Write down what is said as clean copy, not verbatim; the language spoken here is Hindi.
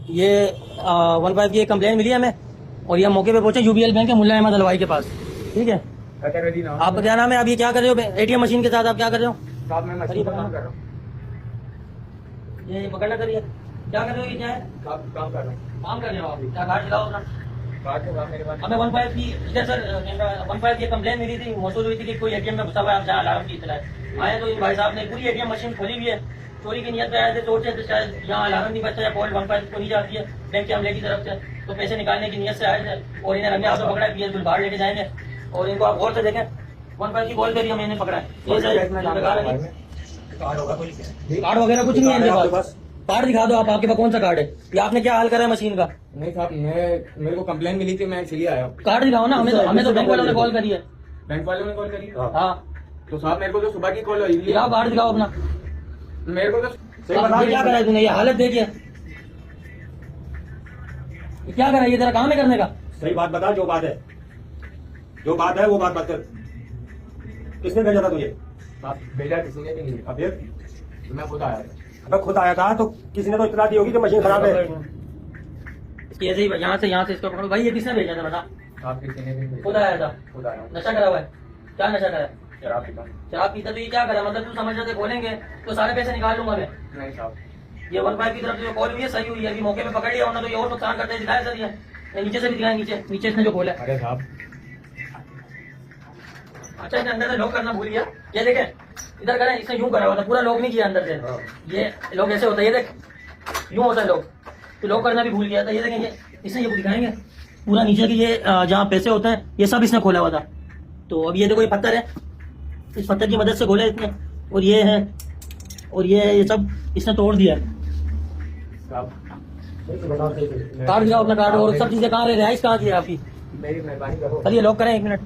ये 15 की एक कंप्लेन मिली है हमें और ये मौके पे पहुंचे यूबीएल बैंक के मुल्ला अहमद हलवाई के पास। ठीक है, आपका क्या नाम है? आप ये क्या कर रहे हो एटीएम मशीन के साथ? आप क्या कर रहे हो? साहब मैं मशीन पर काम कर रहा हूँ। ये पकड़ना करिए, क्या कर रहे हो? ये क्या है? काम कर रहा हूँ। काम कर रहे हो आप? क्या कार्ड दिखाओ अपना। कार्ड होगा मेरे पास। हमें 15 की इधर सर 15 की कंप्लेन मिली थी, मौसूल हुई थी कि कोई एटीएम में घुसा हुआ है, आप जहाँ अलार्म की इतला है। आए तो इन भाई साहब ने पूरी एटीएम मशीन खोली हुई है, चोरी की नियत पे आए थे, सोचे तो शायद यहाँ अलार्म नहीं बचता या कॉल 15 को नहीं जाती है बैंक के हमले की तरफ से, तो पैसे निकालने की नियत से आए थे और इन्हें रंगे हाथों पकड़ा है। पीएस बिल बाहर लेके जाएंगे और इनको आप गौर से देखें, 15 की कॉल करी हमें इन्हें पकड़ा है। कार्ड वगैरह कुछ नहीं है इनके पास। कार्ड दिखा दो आप, आपके पास कौन सा कार्ड है? ये आपने क्या हाल करा है मशीन का? नहीं साहब, मेरे को कंप्लेन मिली थी, मैं इसलिए आया हूँ। कार्ड दिखाओ ना, हमें तो बैंक वालों ने कॉल करी है। बैंक वालों ने कॉल करी है? हाँ तो साहब मेरे को तो सुबह की कॉल हुई थी। दिखाओ, कार्ड दिखाओ अपना। मेरे को तो सही ये क्या करा है तूने? ये हालत देखिए, ये क्या करा? ये तेरा काम है करने का? सही बात बता, जो बात है वो बात कर। किसने भेजा था तुझे? साहब भेजा किसी ने भी नहीं। अब फिर मैं खुद आया था। अबे खुद आया था तो किसी ने तो इतला दी होगी कि मशीन खराब है। इसकी ऐसे ही यहाँ से इसको पकड़ो भाई। ये किसने भेजा था बता? साहब किसी ने भी नहीं खुद भेजा। आया था? खुद आया हूँ। नशा करा हुआ है? क्या नशा करा है? शराब पीता हूँ। शराब पीता? तो ये क्या करा? मतलब तू समझ रहे बोलेंगे तो सारे पैसे निकाल लूंगा मैं। नहीं साहब, ये 15 की तरफ से जो कॉल हुई है सही हुई है, अभी मौके पे पकड़ लिया होना तो ये और नुकसान करते हैं। दिखाया सर ये नीचे से भी दिखाया, नीचे इसने जो खोला है। अरे साहब अच्छा, इसने अंदर से लॉक करना भूल गया। ये देखे इधर करें, इसने यूं करा हुआ था, पूरा लॉक नहीं किया अंदर से। ये लॉक ऐसे होता है, ये देख यूं होता है लॉक, तो लॉक करना भी भूल गया था। ये देखेंगे इसने, ये दिखाएंगे पूरा नीचे की ये जहाँ पैसे होते हैं ये सब इसने खोला हुआ था। तो अब ये देखो, ये पत्थर है, इस पत्थर की मदद से खोला इसने, और ये है, और ये सब इसने तोड़ दिया। साहब कार्ड दिखाओ अपना कार्ड, और सब चीजें कहाँ रहे, रिहाइश कहाँ की है आपकी? मेरी मेहरबानी करो। सर ये लॉक करें 1 मिनट।